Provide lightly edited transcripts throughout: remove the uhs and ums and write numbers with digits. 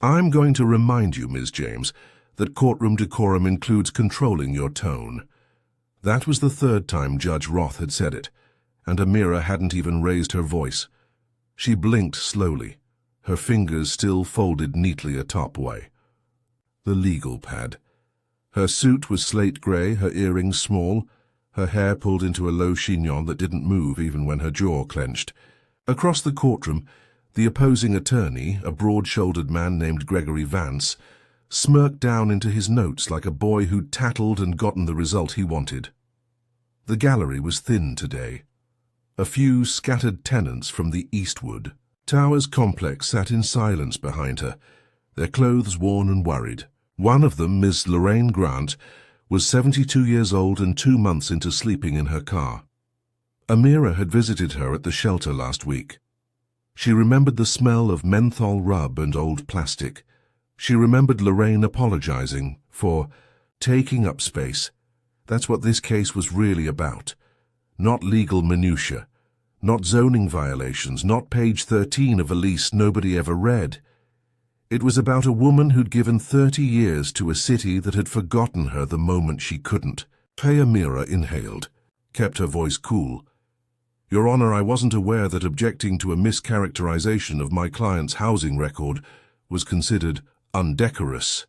I'm going to remind you, Ms. James, that courtroom decorum includes controlling your tone. That was the third time Judge Roth had said it, and Amira hadn't even raised her voice. She blinked slowly, her fingers still folded neatly a top way. The legal pad. Her suit was slate grey, her earrings small, her hair pulled into a low chignon that didn't move even when her jaw clenched. Across the courtroom, the opposing attorney, a broad-shouldered man named Gregory Vance, smirked down into his notes like a boy who'd tattled and gotten the result he wanted. The gallery was thin today. A few scattered tenants from the Eastwood Towers complex sat in silence behind her, their clothes worn and worried. One of them, Miss Lorraine Grant, was 72 years old and 2 months into sleeping in her car. Amira had visited her at the shelter last week. She remembered the smell of menthol rub and old plastic. She remembered Lorraine apologizing for taking up space. That's what this case was really about. Not legal minutiae, not zoning violations, not page 13 of a lease nobody ever read. It was about a woman who'd given 30 years to a city that had forgotten her the moment she couldn't. Amira inhaled, kept her voice cool. Your Honor, I wasn't aware that objecting to a mischaracterization of my client's housing record was considered undecorous.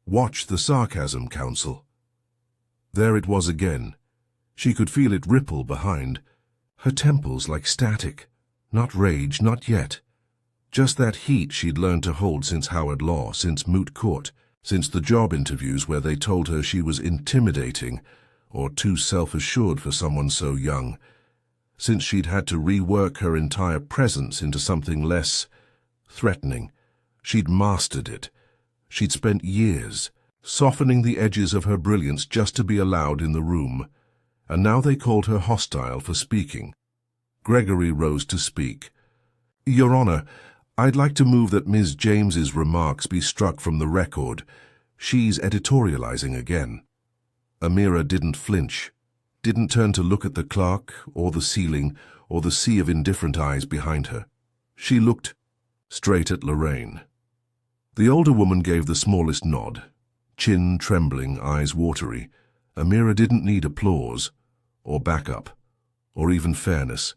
Watch the sarcasm, counsel. There it was again. She could feel it ripple behind. Her temples like static. Not rage, not yet. Just that heat she'd learned to hold since Howard Law, since Moot Court, since the job interviews where they told her she was intimidating or too self-assured for someone so young, since she'd had to rework her entire presence into something less threatening. She'd mastered it. She'd spent years softening the edges of her brilliance just to be allowed in the room, and now they called her hostile for speaking. Gregory rose to speak. Your Honor, I'd like to move that Ms. James's remarks be struck from the record. She's editorializing again. Amira didn't flinch, didn't turn to look at the clerk or the ceiling or the sea of indifferent eyes behind her. She looked straight at Lorraine. The older woman gave the smallest nod, chin trembling, eyes watery. Amira didn't need applause, or backup, or even fairness.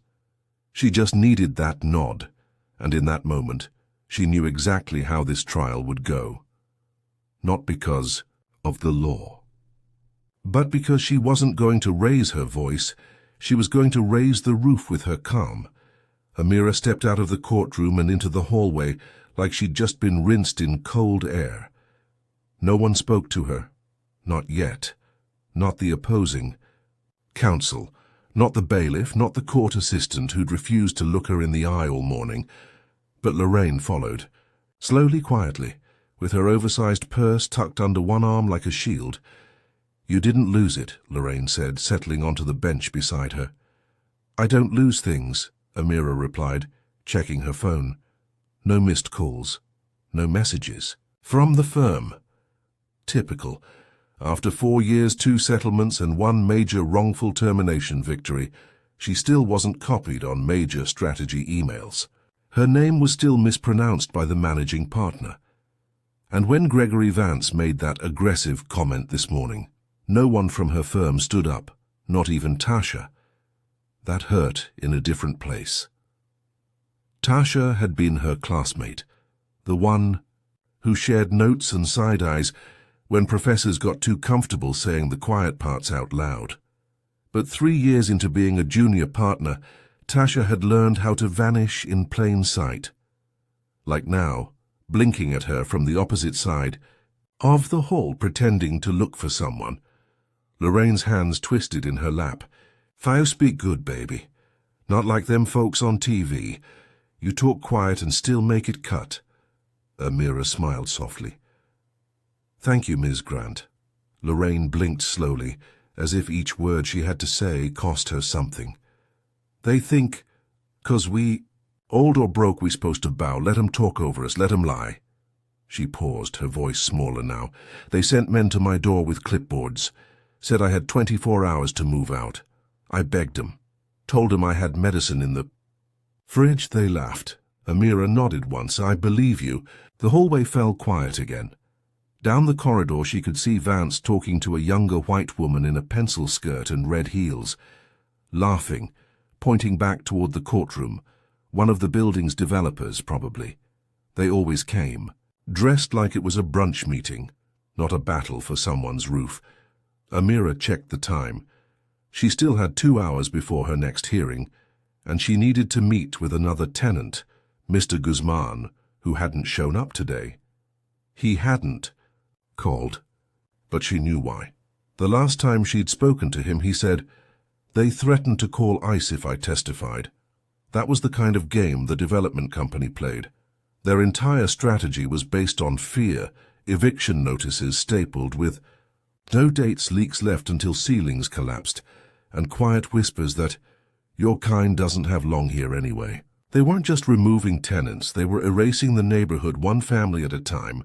She just needed that nod, and in that moment, she knew exactly how this trial would go. Not because of the law, but because she wasn't going to raise her voice, she was going to raise the roof with her calm. Amira stepped out of the courtroom and into the hallway like she'd just been rinsed in cold air. No one spoke to her. Not yet. Not the opposing counsel. Not the bailiff, not the court assistant who'd refused to look her in the eye all morning. But Lorraine followed, slowly, quietly, with her oversized purse tucked under one arm like a shield. You didn't lose it, Lorraine said, settling onto the bench beside her. I don't lose things, Amira replied, checking her phone. No missed calls. No messages. From the firm. Typical. After 4 years, 2 settlements, and 1 major wrongful termination victory, she still wasn't copied on major strategy emails. Her name was still mispronounced by the managing partner. And when Gregory Vance made that aggressive comment this morning, no one from her firm stood up, not even Tasha. That hurt in a different place. Tasha had been her classmate, the one who shared notes and side-eyes when professors got too comfortable saying the quiet parts out loud. But 3 years into being a junior partner, Tasha had learned how to vanish in plain sight. Like now, blinking at her from the opposite side of the hall, pretending to look for someone. Lorraine's hands twisted in her lap. "You speak good, baby. Not like them folks on TV. You talk quiet and still make it cut." Amira smiled softly. "Thank you, Ms. Grant." Lorraine blinked slowly, as if each word she had to say cost her something. "They think, 'cause we, old or broke, we supposed to bow. Let 'em talk over us, let 'em lie." She paused, her voice smaller now. "They sent men to my door with clipboards. Said I had 24 hours to move out. I begged 'em. Told 'em I had medicine in the fridge." They laughed. Amira nodded once. "I believe you." The hallway fell quiet again. Down the corridor she could see Vance talking to a younger white woman in a pencil skirt and red heels, laughing, pointing back toward the courtroom, one of the building's developers probably. They always came, dressed like it was a brunch meeting, not a battle for someone's roof. Amira checked the time. She still had 2 hours before her next hearing, and she needed to meet with another tenant, Mr. Guzman, who hadn't shown up today. He hadn't called, but she knew why. The last time she'd spoken to him, he said, "They threatened to call ICE if I testified." That was the kind of game the development company played. Their entire strategy was based on fear, eviction notices stapled with no dates, leaks left until ceilings collapsed, and quiet whispers that your kind doesn't have long here anyway. They weren't just removing tenants, they were erasing the neighborhood one family at a time.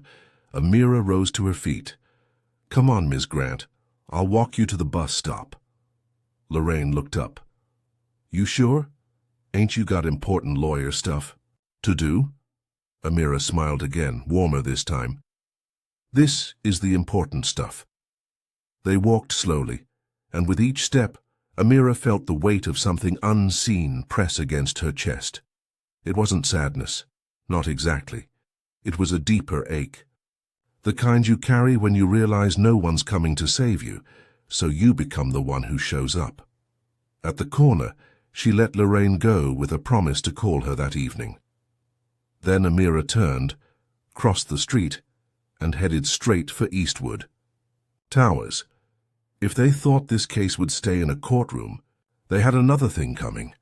Amira rose to her feet. "Come on, Ms. Grant. I'll walk you to the bus stop." Lorraine looked up. "You sure? Ain't you got important lawyer stuff to do?" Amira smiled again, warmer this time. "This is the important stuff." They walked slowly, and with each step, Amira felt the weight of something unseen press against her chest. It wasn't sadness, not exactly. It was a deeper ache. The kind you carry when you realize no one's coming to save you, so you become the one who shows up. At the corner, she let Lorraine go with a promise to call her that evening. Then Amira turned, crossed the street, and headed straight for Eastwood Towers. If they thought this case would stay in a courtroom, they had another thing coming.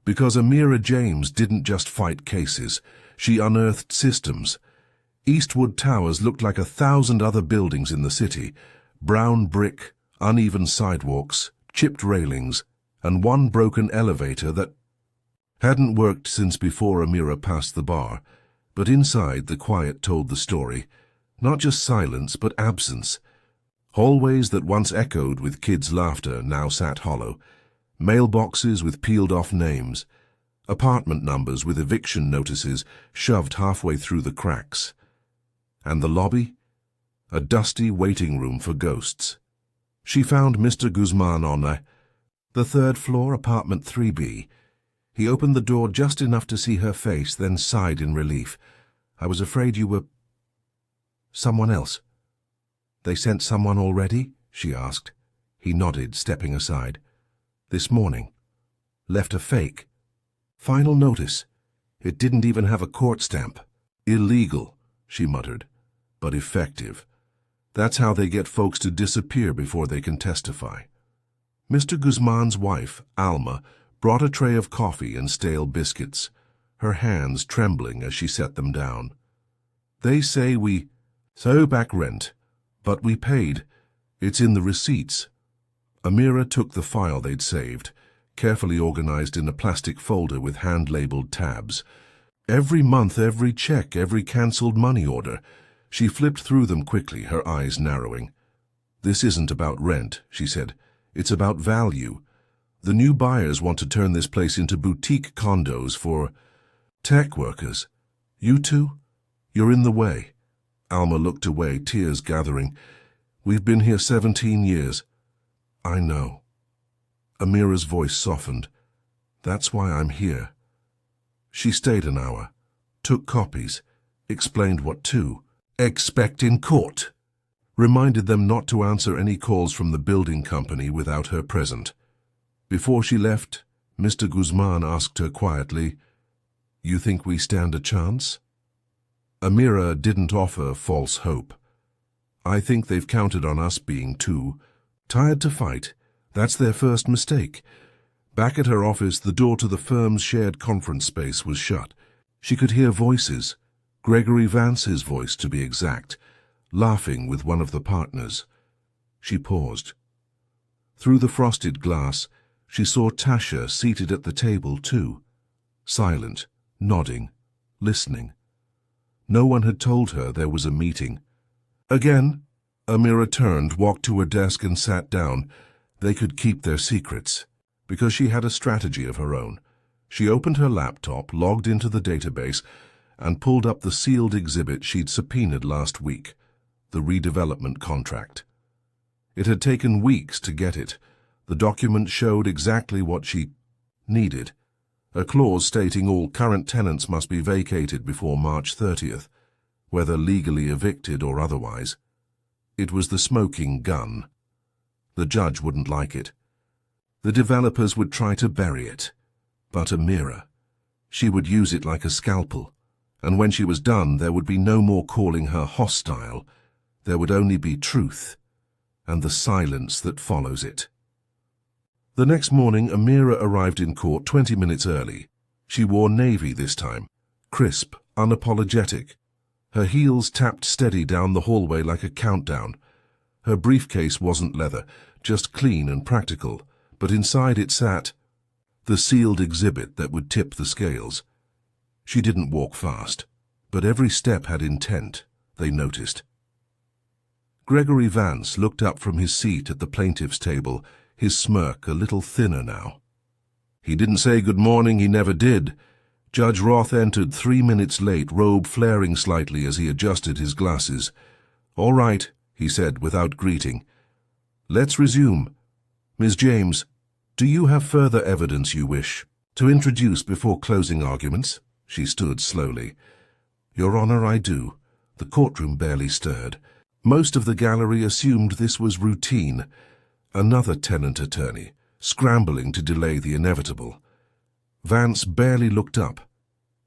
Because Amira James didn't just fight cases, she unearthed systems. Eastwood Towers looked like 1,000 other buildings in the city. Brown brick, uneven sidewalks, chipped railings, and one broken elevator that hadn't worked since before Amira passed the bar. But inside, the quiet told the story. Not just silence, but absence. Hallways that once echoed with kids' laughter now sat hollow. Mailboxes with peeled-off names. Apartment numbers with eviction notices shoved halfway through the cracks. And the lobby? A dusty waiting room for ghosts. She found Mr. Guzman on the 3rd floor, apartment 3B. He opened the door just enough to see her face, then sighed in relief. "I was afraid you were someone else." "They sent someone already?" she asked. He nodded, stepping aside. "This morning. Left a fake. Final notice. It didn't even have a court stamp." "Illegal," she muttered, "but effective. That's how they get folks to disappear before they can testify." Mr. Guzman's wife, Alma, brought a tray of coffee and stale biscuits, her hands trembling as she set them down. "They say we owe back rent, but we paid. It's in the receipts." Amira took the file they'd saved, carefully organized in a plastic folder with hand-labeled tabs. Every month, every check, every cancelled money order. She flipped through them quickly, her eyes narrowing. "This isn't about rent," she said. "It's about value. The new buyers want to turn this place into boutique condos for tech workers. You two? You're in the way." Alma looked away, tears gathering. "We've been here 17 years. "I know." Amira's voice softened. "That's why I'm here." She stayed an hour, took copies, explained what to expect in court, reminded them not to answer any calls from the building company without her present. Before she left, Mr. Guzman asked her quietly, "You think we stand a chance?" Amira didn't offer false hope. "I think they've counted on us being too tired to fight. That's their first mistake." Back at her office, the door to the firm's shared conference space was shut. She could hear voices, Gregory Vance's voice to be exact, laughing with one of the partners. She paused. Through the frosted glass, she saw Tasha seated at the table too, silent, nodding, listening. No one had told her there was a meeting. Again, Amira turned, walked to her desk and sat down. They could keep their secrets, because she had a strategy of her own. She opened her laptop, logged into the database, and pulled up the sealed exhibit she'd subpoenaed last week, the redevelopment contract. It had taken weeks to get it. The document showed exactly what she needed, a clause stating all current tenants must be vacated before March 30th, whether legally evicted or otherwise. It was the smoking gun. The judge wouldn't like it. The developers would try to bury it. But Amira, she would use it like a scalpel, and when she was done there would be no more calling her hostile. There would only be truth, and the silence that follows it. The next morning, Amira arrived in court 20 minutes early. She wore navy this time, crisp, unapologetic. Her heels tapped steady down the hallway like a countdown. Her briefcase wasn't leather, just clean and practical, but inside it sat the sealed exhibit that would tip the scales. She didn't walk fast, but every step had intent, they noticed. Gregory Vance looked up from his seat at the plaintiff's table, his smirk a little thinner now. He didn't say good morning, he never did. Judge Roth entered 3 minutes late, robe flaring slightly as he adjusted his glasses. "All right," he said without greeting. "Let's resume. Ms. James, do you have further evidence you wish to introduce before closing arguments?" She stood slowly. "Your Honor, I do." The courtroom barely stirred. Most of the gallery assumed this was routine. Another tenant attorney, scrambling to delay the inevitable. Vance barely looked up.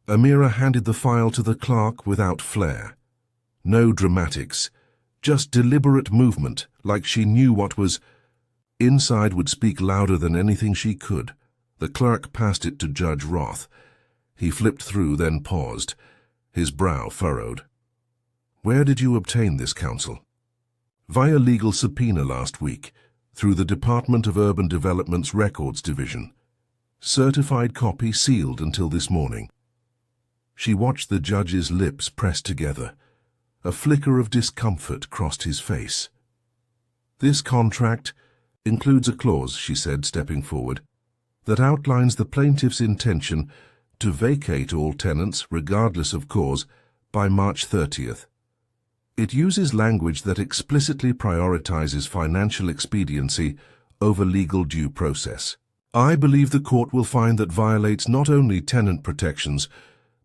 Amira handed the file to the clerk without flair. No dramatics, just deliberate movement, like she knew what was inside would speak louder than anything she could. The clerk passed it to Judge Roth. He flipped through, then paused, his brow furrowed. "Where did you obtain this, counsel?" "Via legal subpoena last week, through the Department of Urban Development's Records Division. Certified copy sealed until this morning." She watched the judge's lips press together. A flicker of discomfort crossed his face. "This contract includes a clause," she said, stepping forward, "that outlines the plaintiff's intention to vacate all tenants, regardless of cause, by March 30th. It uses language that explicitly prioritizes financial expediency over legal due process. I believe the court will find that violates not only tenant protections,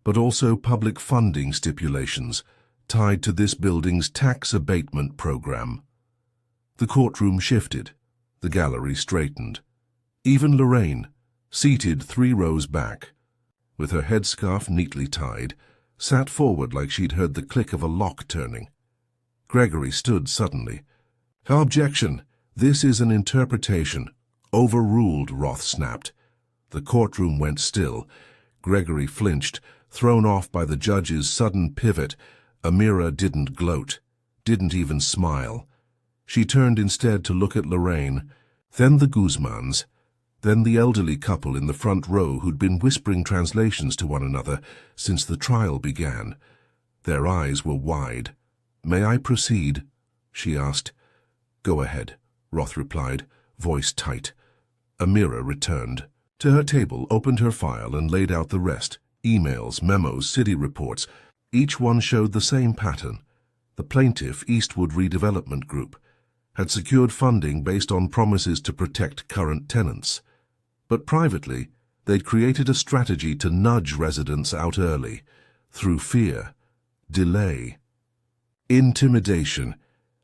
but also public funding stipulations tied to this building's tax abatement program." The courtroom shifted. The gallery straightened. Even Lorraine, seated 3 rows back, with her headscarf neatly tied, sat forward like she'd heard the click of a lock turning. Gregory stood suddenly. "Objection! This is an interpretation." "Overruled," Roth snapped. The courtroom went still. Gregory flinched, thrown off by the judge's sudden pivot. Amira didn't gloat, didn't even smile. She turned instead to look at Lorraine, then the Guzmans, then the elderly couple in the front row who'd been whispering translations to one another since the trial began. Their eyes were wide. "May I proceed?" she asked. "Go ahead," Roth replied, voice tight. Amira returned to her table, opened her file, and laid out the rest. Emails, memos, city reports. Each one showed the same pattern. The plaintiff, Eastwood Redevelopment Group, had secured funding based on promises to protect current tenants. But privately, they'd created a strategy to nudge residents out early, through fear, delay, intimidation.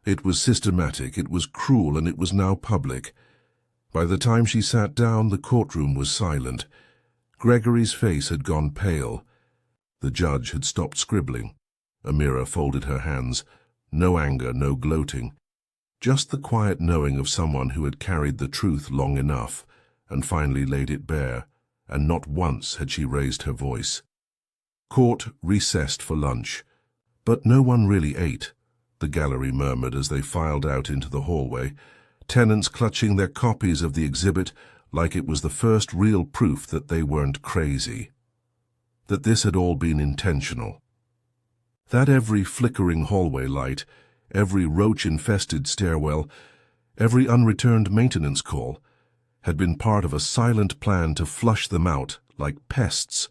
It was systematic, it was cruel, and it was now public. By the time she sat down, the courtroom was silent. Gregory's face had gone pale. The judge had stopped scribbling. Amira folded her hands. No anger, no gloating. Just the quiet knowing of someone who had carried the truth long enough and finally laid it bare, and not once had she raised her voice. Court recessed for lunch. But no one really ate, the gallery murmured as they filed out into the hallway, tenants clutching their copies of the exhibit like it was the first real proof that they weren't crazy, that this had all been intentional. That every flickering hallway light, every roach-infested stairwell, every unreturned maintenance call had been part of a silent plan to flush them out like pests.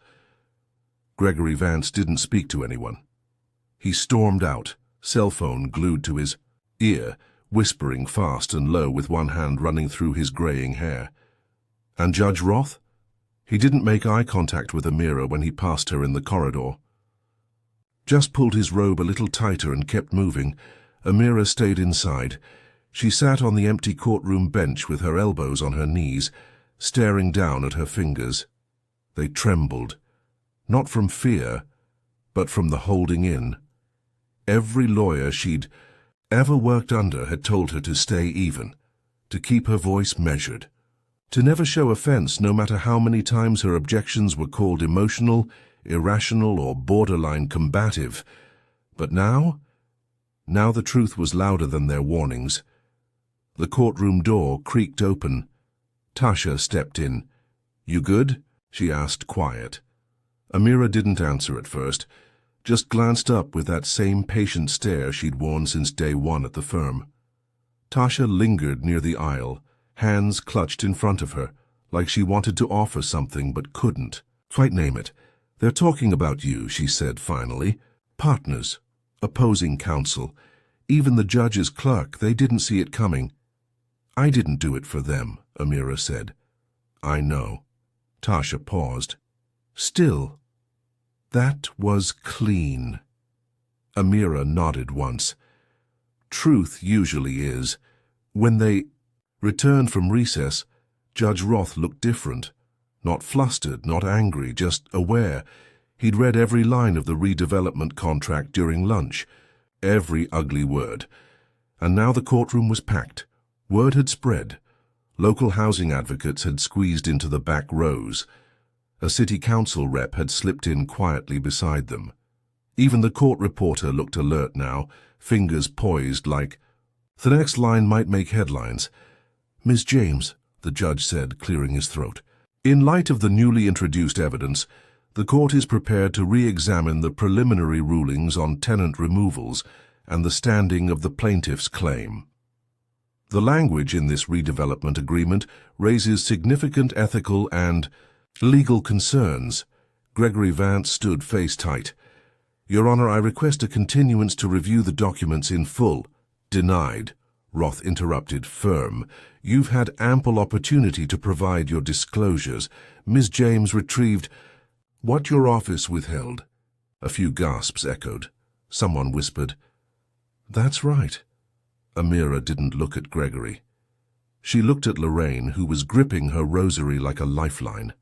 Gregory Vance didn't speak to anyone. He stormed out, cell phone glued to his ear, whispering fast and low with one hand running through his graying hair. And Judge Roth? He didn't make eye contact with Amira when he passed her in the corridor. Just pulled his robe a little tighter and kept moving. Amira stayed inside. She sat on the empty courtroom bench with her elbows on her knees, staring down at her fingers. They trembled, not from fear, but from the holding in. Every lawyer she'd ever worked under had told her to stay even, to keep her voice measured, to never show offense no matter how many times her objections were called emotional, irrational, or borderline combative. But now the truth was louder than their warnings. The courtroom door creaked open. Tasha stepped in. "You good?" she asked, quiet. Amira didn't answer at first, just glanced up with that same patient stare she'd worn since day one at the firm. Tasha lingered near the aisle, hands clutched in front of her, like she wanted to offer something but couldn't. "Quite name it. They're talking about you," she said finally. "Partners, opposing counsel, even the judge's clerk, they didn't see it coming." "I didn't do it for them," Amira said. "I know." Tasha paused. "Still, that was clean." Amira nodded once. "Truth usually is. When they returned from recess, Judge Roth looked different. Not flustered, not angry, just aware. He'd read every line of the redevelopment contract during lunch, every ugly word. And now the courtroom was packed. Word had spread. Local housing advocates had squeezed into the back rows. A city council rep had slipped in quietly beside them. Even the court reporter looked alert now, fingers poised like, "The next line might make headlines." "Ms. James," the judge said, clearing his throat, "in light of the newly introduced evidence, the court is prepared to re-examine the preliminary rulings on tenant removals and the standing of the plaintiff's claim. The language in this redevelopment agreement raises significant ethical and legal concerns." Gregory Vance stood face tight. "Your Honor, I request a continuance to review the documents in full." "Denied," Roth interrupted, firm. "You've had ample opportunity to provide your disclosures." Ms. James retrieved what your office withheld. A few gasps echoed. Someone whispered, "That's right." Amira didn't look at Gregory. She looked at Lorraine, who was gripping her rosary like a lifeline.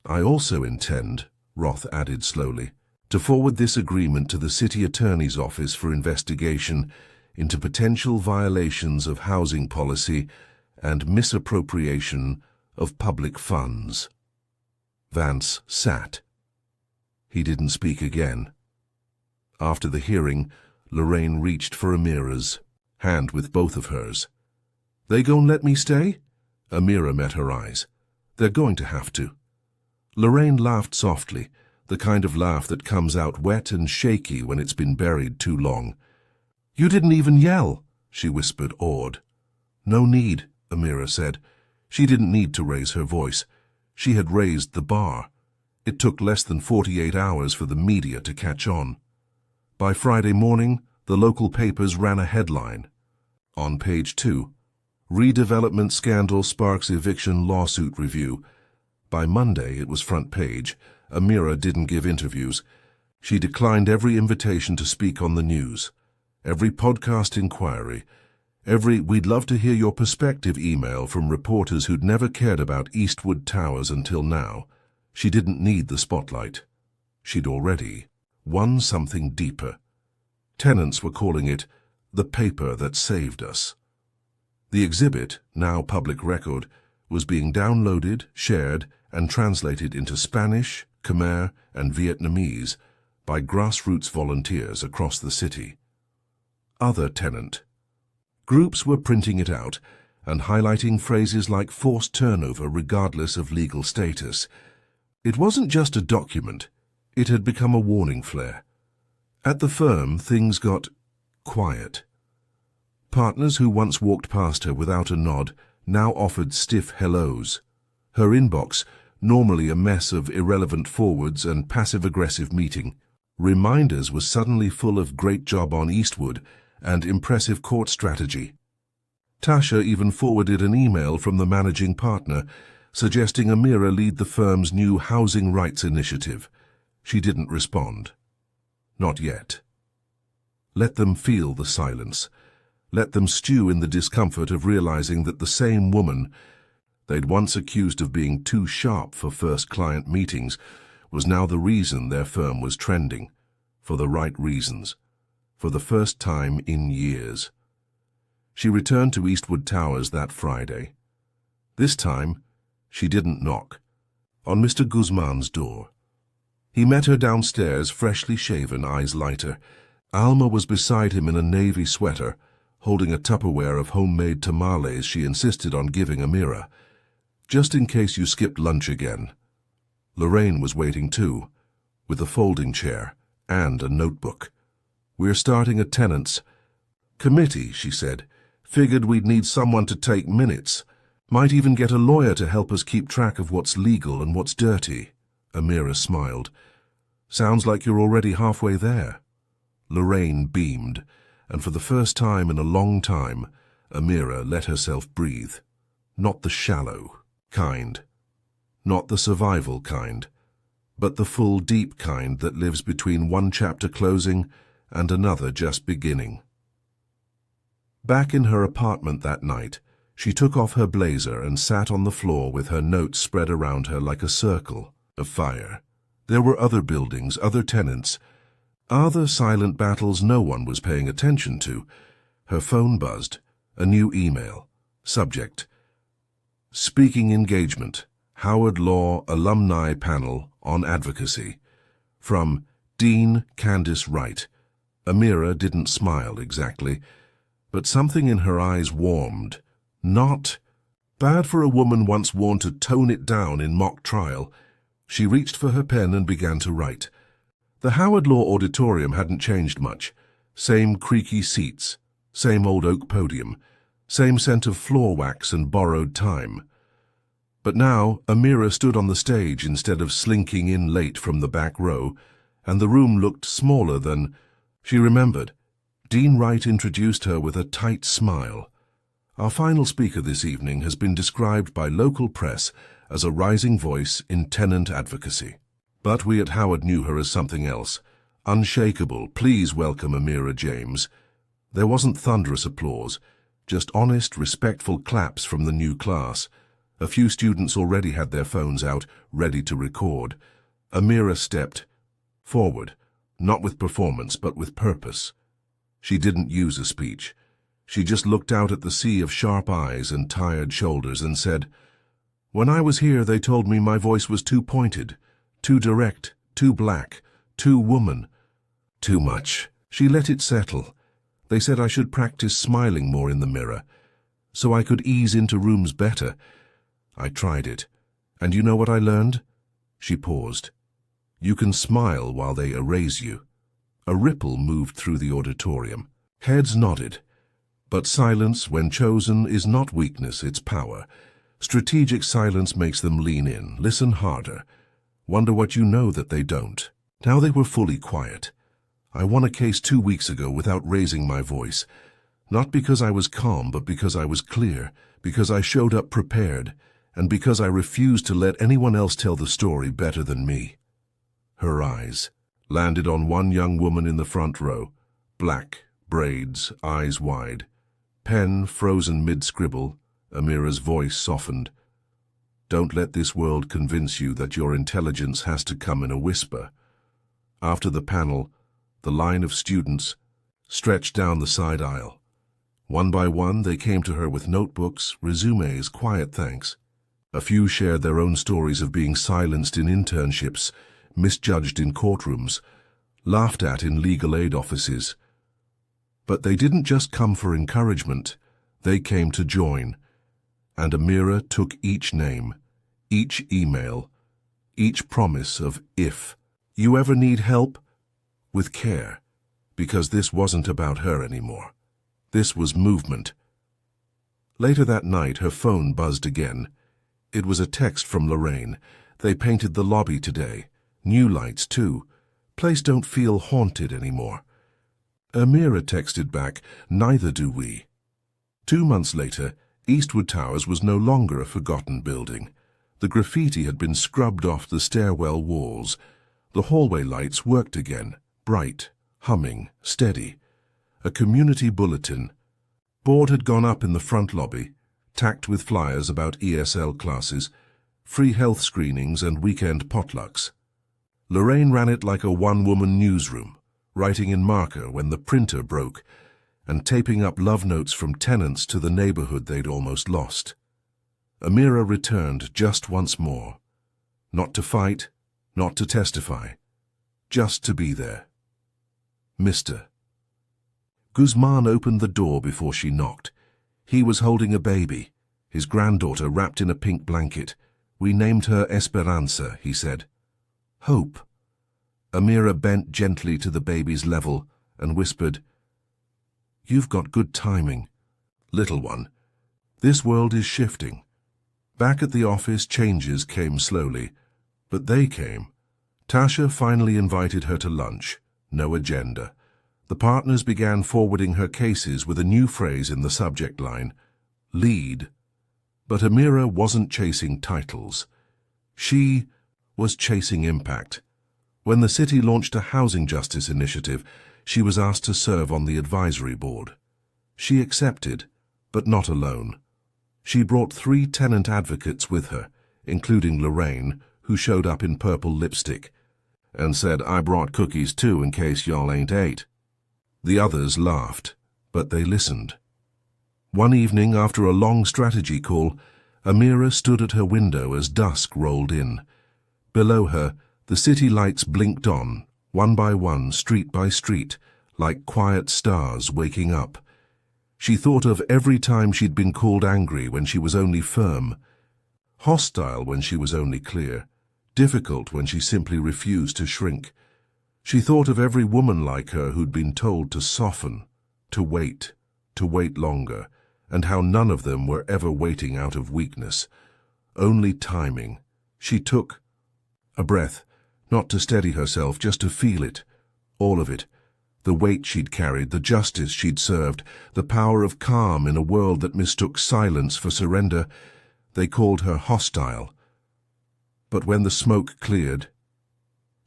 "I also intend," Roth added slowly, "to forward this agreement to the city attorney's office for investigation into potential violations of housing policy and misappropriation of public funds." Vance sat. He didn't speak again. After the hearing, Lorraine reached for Amira's hand with both of hers. "They gon' let me stay?" Amira met her eyes. "They're going to have to." Lorraine laughed softly, the kind of laugh that comes out wet and shaky when it's been buried too long. "You didn't even yell," she whispered, awed. "No need," Amira said. She didn't need to raise her voice. She had raised the bar. It took less than 48 hours for the media to catch on. By Friday morning, the local papers ran a headline. On page 2, "Redevelopment Scandal Sparks Eviction Lawsuit Review." By Monday, it was front page. Amira didn't give interviews. She declined every invitation to speak on the news, every podcast inquiry, every "we'd love to hear your perspective" email from reporters who'd never cared about Eastwood Towers until now. She didn't need the spotlight. She'd already won something deeper. Tenants were calling it the paper that saved us. The exhibit, now public record, was being downloaded, shared, and translated into Spanish, Khmer, and Vietnamese by grassroots volunteers across the city. Other tenant groups were printing it out and highlighting phrases like forced turnover regardless of legal status. It wasn't just a document, it had become a warning flare. At the firm, things got quiet. Partners who once walked past her without a nod now offered stiff hellos. Her inbox, normally a mess of irrelevant forwards and passive-aggressive meeting. Reminders was suddenly full of great job on Eastwood and impressive court strategy. Tasha even forwarded an email from the managing partner suggesting Amira lead the firm's new housing rights initiative. She didn't respond. Not yet. Let them feel the silence. Let them stew in the discomfort of realizing that the same woman they'd once accused of being too sharp for first client meetings was now the reason their firm was trending, for the right reasons, for the first time in years. She returned to Eastwood Towers that Friday. This time, she didn't knock. On Mr. Guzman's door. He met her downstairs, freshly shaven, eyes lighter. Alma was beside him in a navy sweater, holding a Tupperware of homemade tamales she insisted on giving Amira, just in case you skipped lunch again. Lorraine was waiting too, with a folding chair and a notebook. "We're starting a tenants committee," she said. "Figured we'd need someone to take minutes. Might even get a lawyer to help us keep track of what's legal and what's dirty." Amira smiled. "Sounds like you're already halfway there." Lorraine beamed, and for the first time in a long time, Amira let herself breathe. Not the shallow kind. Not the survival kind, but the full, deep kind that lives between one chapter closing and another just beginning. Back in her apartment that night, she took off her blazer and sat on the floor with her notes spread around her like a circle of fire. There were other buildings, other tenants, other silent battles no one was paying attention to. Her phone buzzed. A new email. Subject: Speaking engagement. Howard Law Alumni Panel on Advocacy. From Dean Candice Wright. Amira didn't smile exactly, but something in her eyes warmed. Not bad for a woman once warned to tone it down in mock trial. She reached for her pen and began to write. The Howard Law Auditorium hadn't changed much. Same creaky seats, same old oak podium, same scent of floor wax and borrowed time. But now Amira stood on the stage instead of slinking in late from the back row, and the room looked smaller than she remembered. Dean Wright introduced her with a tight smile. "Our final speaker this evening has been described by local press as a rising voice in tenant advocacy. But we at Howard knew her as something else. Unshakable. Please welcome Amira James." There wasn't thunderous applause, just honest, respectful claps from the new class. A few students already had their phones out, ready to record. Amira stepped forward, not with performance, but with purpose. She didn't use a speech. She just looked out at the sea of sharp eyes and tired shoulders and said, "When I was here, they told me my voice was too pointed, too direct, too black, too woman. Too much." She let it settle. "They said I should practice smiling more in the mirror, so I could ease into rooms better. I tried it. And you know what I learned?" She paused. "You can smile while they erase you." A ripple moved through the auditorium. Heads nodded. But silence, when chosen, is not weakness, it's power. Strategic silence makes them lean in, listen harder, wonder what you know that they don't. Now they were fully quiet. "I won a case 2 weeks ago without raising my voice. Not because I was calm, but because I was clear, because I showed up prepared, and because I refused to let anyone else tell the story better than me." Her eyes landed on one young woman in the front row, black, braids, eyes wide. Pen frozen mid-scribble, Amira's voice softened. "Don't let this world convince you that your intelligence has to come in a whisper." After the panel, the line of students stretched down the side aisle. One by one, they came to her with notebooks, resumes, quiet thanks. A few shared their own stories of being silenced in internships, misjudged in courtrooms, laughed at in legal aid offices. But they didn't just come for encouragement, they came to join. And Amira took each name, each email, each promise of "if you ever need help," with care, because this wasn't about her anymore. This was movement. Later that night, her phone buzzed again. It was a text from Lorraine. They painted the lobby today. New lights, too. Place don't feel haunted anymore. Amira texted back, neither do we. 2 months later, Eastwood Towers was no longer a forgotten building. The graffiti had been scrubbed off the stairwell walls. The hallway lights worked again, bright, humming, steady. A community bulletin. Board had gone up in the front lobby, tacked with flyers about ESL classes, free health screenings and weekend potlucks. Lorraine ran it like a one-woman newsroom, writing in marker when the printer broke, and taping up love notes from tenants to the neighborhood they'd almost lost. Amira returned just once more. Not to fight, not to testify, just to be there. Mr. Guzman opened the door before she knocked. He was holding a baby, his granddaughter wrapped in a pink blanket. We named her Esperanza, he said. Hope. Amira bent gently to the baby's level and whispered, You've got good timing, little one. This world is shifting. Back at the office, changes came slowly, but they came. Tasha finally invited her to lunch. No agenda. The partners began forwarding her cases with a new phrase in the subject line, lead. But Amira wasn't chasing titles. She was chasing impact. When the city launched a housing justice initiative, she was asked to serve on the advisory board. She accepted, but not alone. She brought 3 tenant advocates with her, including Lorraine, who showed up in purple lipstick, and said, I brought cookies too in case y'all ain't ate. The others laughed, but they listened. One evening, after a long strategy call, Amira stood at her window as dusk rolled in. Below her, the city lights blinked on, one by one, street by street, like quiet stars waking up. She thought of every time she'd been called angry when she was only firm, hostile when she was only clear, difficult when she simply refused to shrink. She thought of every woman like her who'd been told to soften, to wait longer, and how none of them were ever waiting out of weakness, only timing. She took a breath, not to steady herself, just to feel it, all of it, the weight she'd carried, the justice she'd served, the power of calm in a world that mistook silence for surrender. They called her hostile. But when the smoke cleared,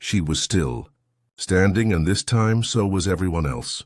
she was still, standing, and this time so was everyone else.